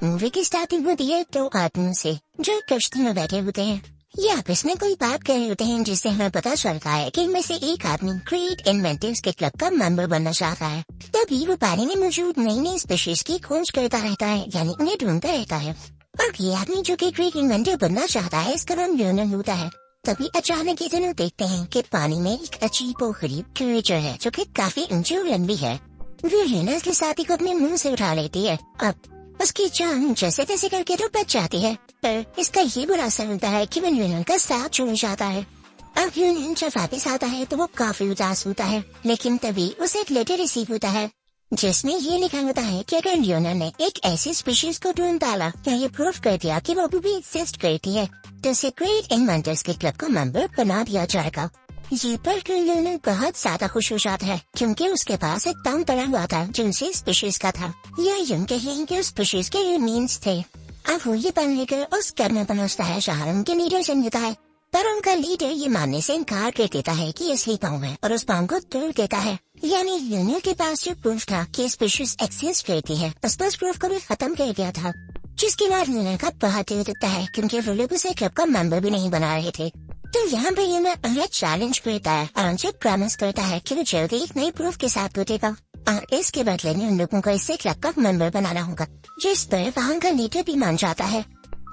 Movie की starting होती है दो आदमियों से जो कश्ती में बैठे होते हैं। ये आपस में कोई बात कर रहे होते हैं जिससे हमें पता चलता है कि इनमें से एक आदमी ग्रेट इन्वेंटर्स के क्लब का मेंबर बनना चाहता है। तभी वो पानी में मौजूद नई नई स्पीशीज की खोज करता रहता है, यानी उन्हें ढूंढता रहता है। और ये आदमी जो कि ग्रेट इन्वेंटर बनना चाहता है, इसका नाम ल्योनल होता है। तभी अचानक ये दोनों देखते हैं कि पानी में एक अजीब और गरीब क्रिएचर है जो कि काफी ऊंची और लंबी है। वो ल्योनल के साथी को अपने मुंह से उठा लेती है। अब उसकी जान जैसे तैसे करके तो बच जाती है, पर इसका ये बुरा असर होता है कि वो ल्योनल का साथ छोड़ जाता है। अब ल्योनल जब वापिस आता है तो वो काफी उदास होता है, लेकिन तभी उसे एक लेटर रिसीव होता है जिसमें ये लिखा होता है कि अगर ल्योनल ने एक ऐसी स्पीशीज को ढूंढ डाला या ये प्रूव कर दिया कि वो अभी भी एग्जिस्ट करती है, तो उसे ग्रेट इन्वेंटर्स के क्लब का मेंबर बना दिया जाएगा। ये पढ़कर ल्योनल बहुत ज्यादा खुश हो जाता है क्योंकि उसके पास एक टर्म पड़ा हुआ था जो उसी स्पीशीज का था, या यूं कहें कि उस स्पीशीज के ये मीन्स थे। अब वो ये बन लेकर उस क्लब में पहुंचता है जहाँ उनके लीडर चुन देता है, पर उनका लीडर ये मानने से इनकार कर देता है कि असली पाँव है और उस पाँव को तोड़ देता है। यानी ल्योनल के पास जो प्रूफ था कि स्पीशीज एक्सिस्ट करती है, उस पर प्रूफ को भी खत्म कर दिया था, जिसके बाद ल्योनल का बहुत दिल दुखता है क्योंकि वो लोग उसे क्लब का मेंबर भी नहीं बना रहे थे। तो यहाँ पे ल्योनल उन्हें चैलेंज करता है और उनसे प्रॉमिस करता है कि वो जल्दी एक नई प्रूफ के साथ लौटेगा और इसके बदले में उन लोगों को इससे क्लब का मेंबर बनाना होगा, जिस पर वहाँ का लीडर भी मान जाता है।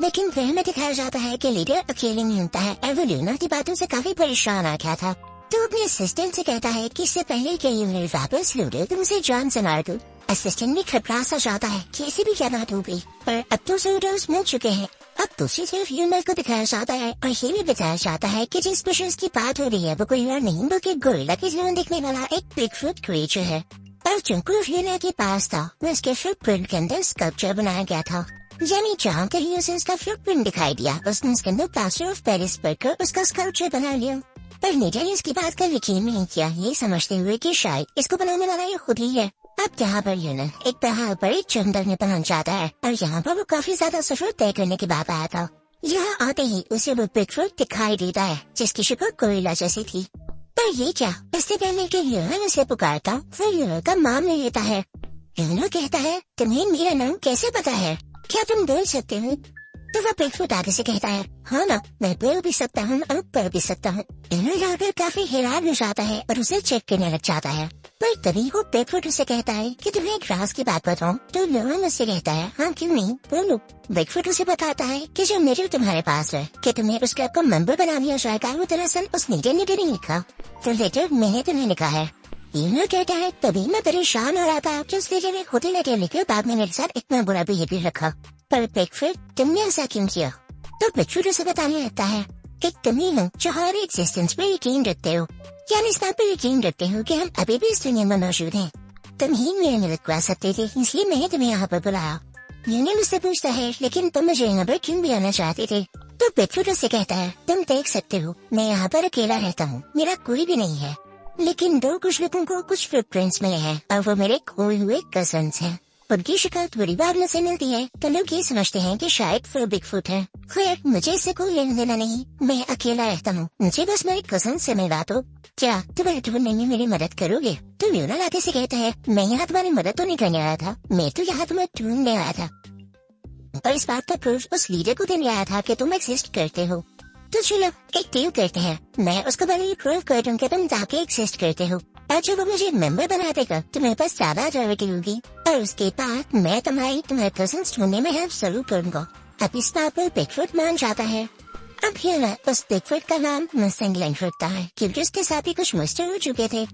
लेकिन फिल्म में दिखाया जाता है कि लीडर अकेले नहीं होता है और वो ल्योनल की बातों से काफी परेशान आ गया था, तो अपने असिस्टेंट से कहता है कि इससे पहले कि ल्योनल वापस लौटे तुमसे जान से मार दूं। असिस्टेंट भी घबरा सा जाता है कि ऐसी भी क्या बात हो गई, पर अब तो सोल्जर्स मिल चुके हैं। अब दूसरी तरफ ल्योनल को दिखाया जाता है और ये भी बताया जाता है कि जिस स्पीशीज की बात हो रही है वो कोई और नहीं बल्कि गोरिल्ला के जीवन दिखने वाला एक बिगफुट क्रिएचर है। और जो प्रूफ ल्योनल के पास था वो इसके फुटप्रिंट के अंदर स्कल्पचर बनाया गया था, यानी जहाँ कहीं उसे उसका फुटप्रिंट दिखाई दिया उसने उसके अंदर प्लास्टर ऑफ पेरिस भरकर उसका स्कल्पचर बना लिया। पर लीडर ने इसकी बात का यकीन नहीं किया, ये समझते हुए कि शायद इसको बनाने वाला ये खुद ही है। अब यहाँ पर ल्योनल एक पहाड़ पर एक जंगल में पहुंच जाता है और यहाँ पर वो काफी ज्यादा सफर तय करने के बाद आया था। यहाँ आते ही उसे वो बिगफुट दिखाई देता है जिसकी शक्ल गोरिल्ला जैसी थी। पर ये क्या, इससे पहले कि ल्योनल उसे पुकारता वो ल्योनल का नाम ले लेता है। ल्योनल कहता है तुम्हें मेरा नाम कैसे पता है, क्या तुम बोल सकते हो? तो वह बिगफुट आगे से कहता है हाँ ना, मैं बोल भी सकता हूँ और पढ़ भी सकता हूँ। ल्योनल आकर काफी हैरान हो जाता है और उसे चेक करने लग जाता है, पर तभी वो बिगफुट उसे कहता है कि तुम्हें एक राज की बात बताऊं। तो ल्योनल उससे कहता है हाँ क्यों नहीं, बोलो। बिगफुट उसे बताता है कि जो मेरे तुम्हारे पास है कि तुम्हें उस क्लब का मेंबर बना दिया जाएगा, वो दरअसल उस लीडर ने नहीं लिखा, तो लेटर मैंने तुम्हें लिखा है। ल्योनल कहता है तभी मैं परेशान हो रहा था कि उस लीडर ने खुद ही लेटर लिखे, बाद में मेरे साथ इतना बुरा बिहेवियर रखा। पर बिगफुट तुमने ऐसा क्यों किया? तो बिगफुट उसे बताने लगता है कि तुम ही हो जो हमारे एग्जिस्टेंस पे यकीन रखते हो, यानी इस बात पे यकीन रखते हो कि हम अभी भी इस दुनिया में मौजूद हैं। तुम ही मेरे मदद कर सकते थे, इसलिए मैंने तुम्हें यहाँ पर बुलाया। ल्योनल उससे पूछता है लेकिन तुम मुझे यहाँ पर क्यों भी आना चाहते थे? तो बिगफुट उससे कहता है तुम देख सकते हो मैं यहाँ पर अकेला रहता हूँ, मेरा कोई भी नहीं है, लेकिन दो कुछ लोगों को कुछ फुटप्रिंट्स मिले हैं और वो मेरे खोए हुए कजन्स हैं। उनकी शिकल थोड़ी बार में से मिलती है तो लोग ये समझते हैं कि शायद वो बिगफुट है। खैर मुझे इससे कोई लेना देना नहीं, मैं अकेला रहता हूँ, मुझे बस मेरे कजन से मिला दो। क्या तुम ढूंढने में मेरी मदद करोगे? तो ल्योनल आगे से कहता है मैं यहाँ तुम्हारी मदद तो नहीं करने आया था, मैं तो यहाँ तुम्हें ढूंढने आया था और इस बात का प्रूफ उस लीडर को देने आया था कि तुम एक्सिस्ट करते हो। तो चलो एक डील करते हैं, मैं उसको पहले प्रूव कर दूं कि तुम जाके एक्सिस्ट करते हो और जब वो मुझे मेंबर बना देगा तो मेरे पास ज्यादा अथॉरिटी होगी और उसके बाद मैं तुम्हारे कजन्स ढूंढने में हेल्प जरूर करूंगा। अब इस बात पर बिगफुट मान जाता है। अब ल्योनल उस बिगफुट का नाम मिसिंग लिंक रखता है क्योंकि उसके साथ ही कुछ मिस्टर हो चुके थे।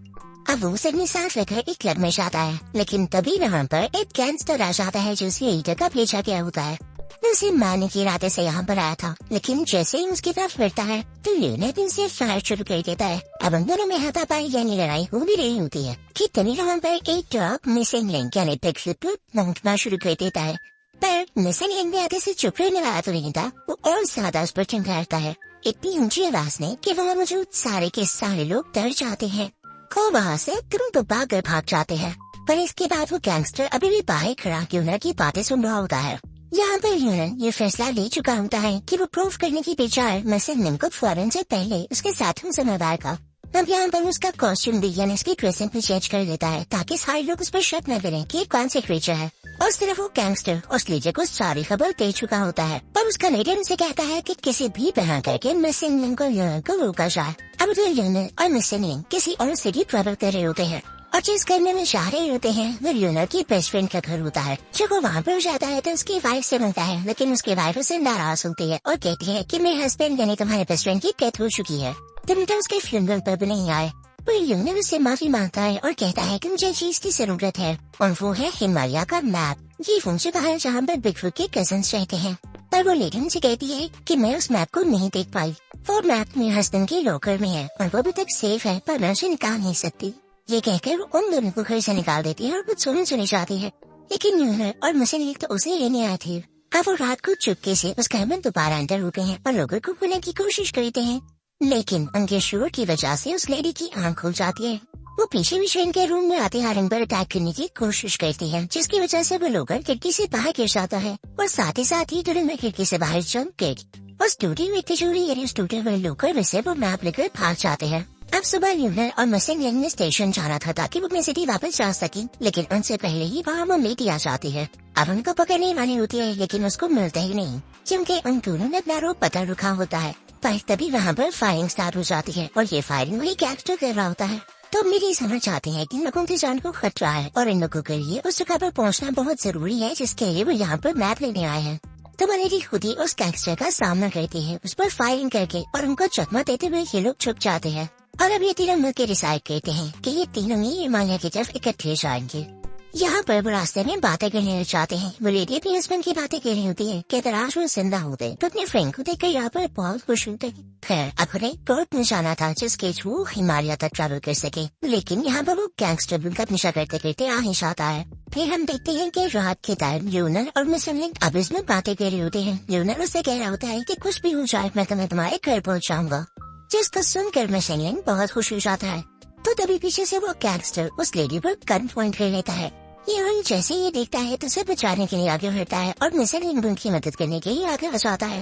अब वो उसे अपनी साथ लेकर एक क्लब में जाता है, लेकिन तभी वहाँ पर एक गैंगस्टर आ जाता है जो उसे लीडर का भेजा गया होता है। उसे मारने के इरादे से यहाँ पर आया था, लेकिन जैसे ही उसकी तरफ बढ़ता है तो ल्योनल भी उसे फायर शुरू कर देता है। अब उन दोनों में हाथापाई यानी लड़ाई हो भी रही होती है कि तभी वहाँ पर एक डॉग मिसिंग लिंक यानी बिगफुट को भौंकना शुरू कर देता है। पर मिसिंग लिंक भी आगे से चुप रहने वाला तो नहीं था, वो और ज्यादा उस पर चिल्लाता है इतनी ऊंची आवाज में कि वहाँ मौजूद सारे के सारे लोग डर जाते हैं। को वहाँ से तुरंत भाग जाते हैं, पर इसके बाद वो गैंगस्टर अभी भी बाहर खड़ा ल्योनल की बातें सुन रहा होता है। यहाँ पर ल्योनल ये फैसला ले चुका होता है कि वो प्रूफ करने की बजाय मिसिंग लिंक को फौरन से पहले उसके साथियों से मरवाएगा अब यहाँ पर उसका कॉस्ट्यूम भी यानी उसकी ड्रेसिंग भी चेंज कर देता है ताकि सारे लोग उस पर शक न करें कि कौन से क्रीचर है। और सिर्फ वो गैंगस्टर उस लीडर को सारी खबर दे चुका होता है और उसका लीडर उसे कहता है कि किसी भी तरह करके मिसिंग लिंक को रोका जाए। अब ल्यूनर और मिसिंग लिंक किसी और सिटी ट्रेवल कर रहे होते हैं और जिस करने में चाह रहे होते हैं वो ल्यूनर की बेस्ट फ्रेंड का घर होता है। जब वो वहाँ पर जाता है तो उसकी वाइफ से मिलता है, लेकिन उसकी वाइफ उसे नाराज होती है और कहती है कि मेरे हस्बैंड यानी तुम्हारे बेस्ट फ्रेंड की डेथ हो चुकी है, तुम तो उसके फ्यूनरल पर भी नहीं आए। पर ल्यूनर उससे माफी मांगता है और कहता है कि मुझे चीज की जरूरत है और वो है हिमालय का मैप। ये वो जगह है जहाँ पर बिगफुट के कजन्स रहते हैं। पर वो लेडी से कहती है कि मैं उस मैप को नहीं देख पाई, वो मैप मेरे हस्बैंड के लॉकर में है और वो अभी तक सेफ है पर मैं उसे निकाल नहीं सकती। ये कहकर उन दोनों को घर से निकाल देती है और वो सोने चली जाती है। लेकिन ल्यूनर और मिसिंग लिंक तो उसे लेने आए थे। अब वो रात को चुपके से उस घर में दोबारा अंदर होते हैं और लोगों को खोलने की कोशिश करते हैं, लेकिन उनके शोर की वजह से उस लेडी की आंख खुल जाती है। वो पीछे भी शेन के रूम में आते हारंग पर अटैक करने की कोशिश करती है, जिसकी वजह से वो लोग खिड़की से बाहर गिर जाता है और साथ ही तुरंत में खिड़की से बाहर जंप कर और स्टूडियो में तिजोरी यानी स्टूडियो में लोग वैसे वो मैप लेकर भाग जाते हैं। अब सुबह ल्यूनर और मिसिंग लिंक ने स्टेशन जाना था ताकि वो अपनी सिटी वापस जा सके, लेकिन उनसे पहले ही वहाँ वो लेडी आ जाती है। अब उनको पकड़ने वाली होती है लेकिन उसको मिलते ही नहीं, क्योंकि उन दोनों ने अपना रोप पता रुका होता है। पर तभी वहाँ पर फायरिंग स्टार्ट हो जाती है और ये फायरिंग वही गैंगस्टर कर रहा होता है। तो मेरी समझ आती है कि लोगों की जान को खतरा है और इन लोगों के लिए उस जगह पर पहुँचना बहुत जरूरी है जिसके लिए वो यहाँ पर मैप लेने आए हैं। तो मलेरी खुद ही उस गैंगस्टर का सामना करती है, उस पर फायरिंग करके, और उनको चकमा देते हुए ये लोग छुप जाते हैं। और अब ये तीनों मिलकर डिसाइड करते हैं कि ये तीनों ही हिमालय की तरफ इकट्ठे जाएंगे। यहाँ पर वो रास्ते में बातें करने चाहते हैं। वो लेडी अपने हस्बैंड की बातें कर रही होती है कि तराश वो जिंदा होते तो अपने फ्रेंड को देखकर यहाँ पर बहुत खुश होते। खैर अब उन्हें कोर्ट में जाना था जिसके थ्रू हिमालय तक ट्रैवल कर सके, लेकिन यहाँ पर वो गैंगस्टर उनका पीछा करते करते आ ही जाता है। फिर हम देखते हैं कि रात के टाइम ल्यूनर और मिसिंग लिंक अब इसमें बातें कर रहे होते हैं। ल्यूनर उससे कह रहा होता है कि कुछ भी हो जाए मैं तुम्हारे घर पहुँच जाऊंगा, जिसको सुनकर मिसिंग लिंक बहुत खुश हो जाता है। तो तभी पीछे से वो गैंगस्टर उस लेडी पर गन पॉइंट कर लेता है। ये जैसे ये देखता है तो उसे बचाने के लिए आगे बढ़ता है और मिसिंग लिंक उनकी मदद करने के लिए आगे आ जाता है।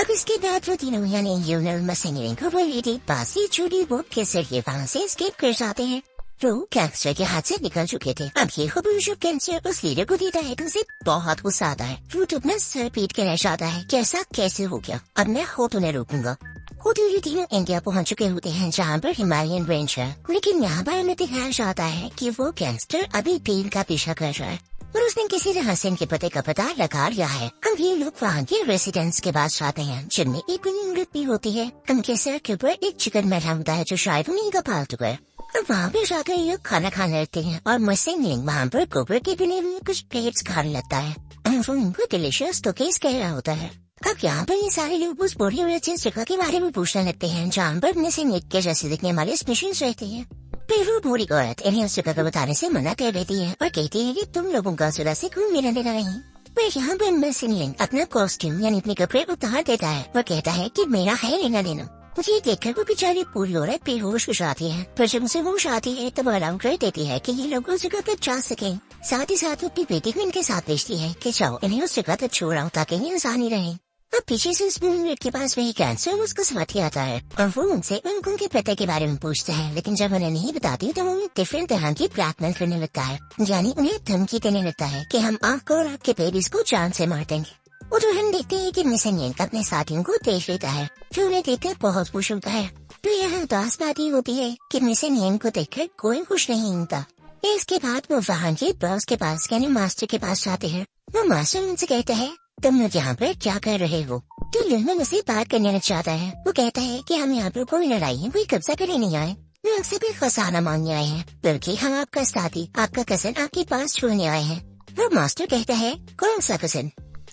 अब इसके बाद वो तीनों यानी ल्यूनर, मिसिंग लिंक और वो लेडी बासी चूड़ी बोट के जरिए वहाँ से एस्केप कर जाते हैं। वो गैंगस्टर के हाथ से निकल चुके थे। अब ये खबर जो गैंगस्टर उस लीडर को देता है तो उसे बहुत गुस्सा आता है। वो तो अपना सर पीट कर रह जाता है कि ऐसा कैसे हो गया, अब मैं हो तो नहीं रोकूंगा। खुद ये तीनों इंडिया पहुंच चुके होते हैं जहाँ पर हिमालयन रेंज है, लेकिन यहाँ पर उन्हें दिखाया जाता है कि वो गैंगस्टर अभी भी इनका पीछा कर रहा है और उसने किसी तरह से इनके पते का पता लगा लिया है। अब ये लोग वहाँ के रेसिडेंट्स के पास जाते हैं जिनमें एक औरत भी होती है। उनके सर के ऊपर एक चिकन बैठा होता है जो शायद उन्हीं का पालतू है। और वहाँ पे जाकर ये खाना खाने लगते हैं और मिसिंग लिंक वहाँ पर गोबर के बने हुए कुछ प्लेट्स खाने लगता है। वो इनको डिलीशियस तो केस कह रहा होता है। अब यहाँ पर ये सारे लोग उस बड़ी और अच्छी जगह के बारे में पूछने लगते हैं जहाँ पर मिसिंग लिंक के जैसे दिखने वाले स्पेशल्स रहते हैं। फिर वो बूढ़ी औरत इन्हें उस जगह को बताने से मना कर देती है और कहती है कि तुम लोगों का सुरा से कोई मेरा देना नहीं। फिर यहाँ पर मिसिंग लिंक अपना कॉस्ट्यूम यानी अपने कपड़े उतार देता है। वो कहता है कि मेरा है लेना देना। मुझे देखकर वो बेचारी पूरी औरत बेहोश हो जाती है। पर जब उसे होश आती है तो वो अलाउ कर देती है कि ये लोग उस जगह पर जा सके। साथ ही साथ अपनी बेटी को इनके साथ भेजती है कि जाओ इन्हें उस जगह तक छोड़ आओ ताकि ये इंसान ही रहे। अब पीछे से उस मिनट के पास वही कैंसर उसका साथी आता है और वो उनसे उनके पते के बारे में पूछता है, लेकिन जब उन्हें नहीं बताती तो वो डिफरेंट तरह की ब्लैकमेल करने लगता है, यानी उन्हें धमकी देने लगता है कि हम आपको और आपके बेबीज को जान से मार देंगे। वो तो हम देखते हैं कि मिसिंग लिंक अपने साथियों को देख लेता है जो उन्हें देखकर बहुत खुश होता है। तो यह उदास बात ही होती है कि मिसिंग लिंक को देखकर कोई खुश नहीं होता। इसके बाद वो वहाँ के बॉस के पास यानी मास्टर के पास जाते हैं। वो मास्टर उनसे कहता है तुम लोग यहाँ पर क्या कर रहे हो। तो ल्यूनर मुझसे बात करने चाहता है। वो कहता है कि हम यहाँ पर कोई लड़ाई कोई कब्जा करने नहीं आए, वे आपसे भी खजाना मांगने आए हैं, बल्कि हम आपका साथी आपका कजन आपके पास छोड़ने आए हैं। वो मास्टर कहता है कौन सा कजन,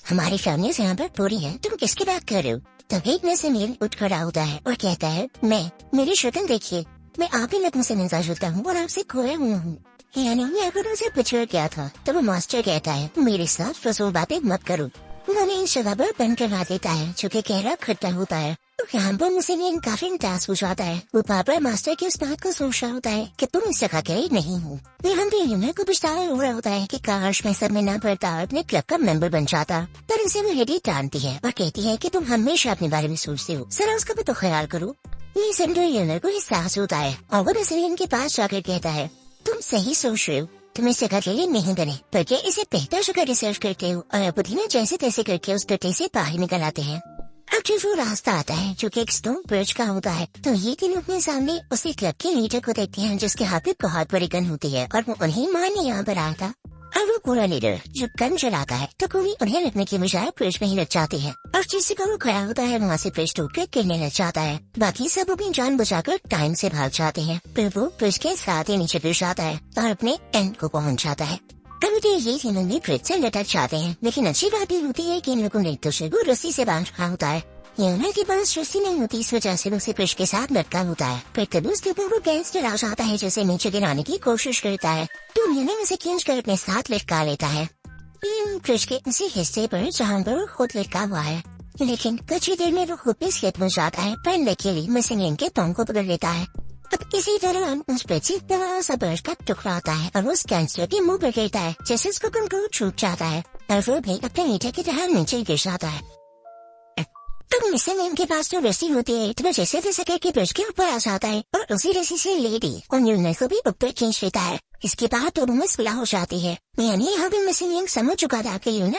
हमारी फैमिली से यहाँ पर पूरी है, तुम किसकी बात कर रहे हो। तभी एक में से मेल उठ खड़ा होता है और कहता है मैं, मेरी शक्ल देखिए, मैं आप ही लोगों से मिलता जुलता हूँ और आपसे खोया हुआ हूँ, यानी मैं अगर उनसे पिछड़ गया था। तो वो मास्टर कहता है मेरे साथ फजूल बातें मत करो। उन्होंने इस जगह पर बंद करवा देता है जो कि गहरा खट्टा होता है। तो यहाँ पर मिसिंग लिंक काफी इंटास हो जाता है। वो बार मास्टर की उस बात को सोच रहा होता है कि तुम इस जगह के ही नहीं हो। फिर हम भी ल्यूनर को पछतावा हो रहा होता है कि काश मैं सब में न पड़ता और अपने क्लब का मेंबर बन जाता। पर इसे वो हेडी टानती है और कहती है कि तुम हमेशा अपने बारे में सोचते हो, जरा उसका भी तो ख्याल करो। ये सेंट्रियनर को एहसास होता है और वो नसरियन के पास जाकर कहता है, तुम सही सोच रहे हो, तुम इस जगह के लिए नहीं बने, बल्कि इसे बेहतर जगह रिसर्च करते हो और पुदीना जैसे तैसे करके उस गड्ढे से बाहर निकल आते हैं। अब जब वो रास्ता आता है जो कि एक स्टोन ब्रिज का होता है, तो ये तीनों अपने सामने उसी क्लब के लीडर को देखते हैं जिसके हाथ में बहुत बड़ी गन होती है और वो उन्हें मारने यहाँ पर आया था। अब वो पूरा लीडर जब गन चलाता है तो कोई उन्हें लगने की बजाय ब्रिज में ही लग जाती है और जिस जगह वो खड़ा होता है वहाँ से ब्रिज टूट कर गिरने लग जाता है। बाकी सब अपनी जान बचाकर टाइम से भाग जाते हैं, फिर वो ब्रिज के साथ ही नीचे गिर जाता है और अपने एंड को पहुँच जाता है। कभी तो ये तीनों भी ब्रिज से लटक जाते हैं, लेकिन अच्छी बात ये होती है कि इन लोगों ने एक दूसरे को रस्सी से बांध रखा होता है। यूना के पास रस्सी नहीं होती, इस वजह से उसे ब्रिज के साथ लटका होता है। फिर तब उसके ऊपर वो गैंगस्टर आ जाता है जैसे नीचे गिराने की कोशिश करता है, तो यूना उसे खींच कर अपने साथ लटका लेता है ब्रिज के उसी हिस्से पर जहाँ पर वो खुद लटका हुआ है। लेकिन कुछ ही देर में वो खुद भी स्लिप हो जाता है, पर लकीली मिसिंग लिंक के पंख को पकड़ लेता है। अब इसी तरह उस ब्रिज से बड़ा सा बर्फ का टुकड़ा आता है और उस गैंगस्टर के मुंह पर गिरता है, जैसे उसको कंट्रोल छूट जाता है और वो भी अपने नीचे की तरह नीचे गिर जाता है। तो मिसिंग लिंक के पास जो रस्सी होती है तो जैसे तैसे करके ब्रिज के ऊपर आ जाता है और उसी रस्सी से लेडी और यूना को भी ऊपर खींच लेता है। इसके बाद दोनों में सुलह हो जाती है, यानी यहाँ भी मिसिंग लिंक समझ चुका था कि यूना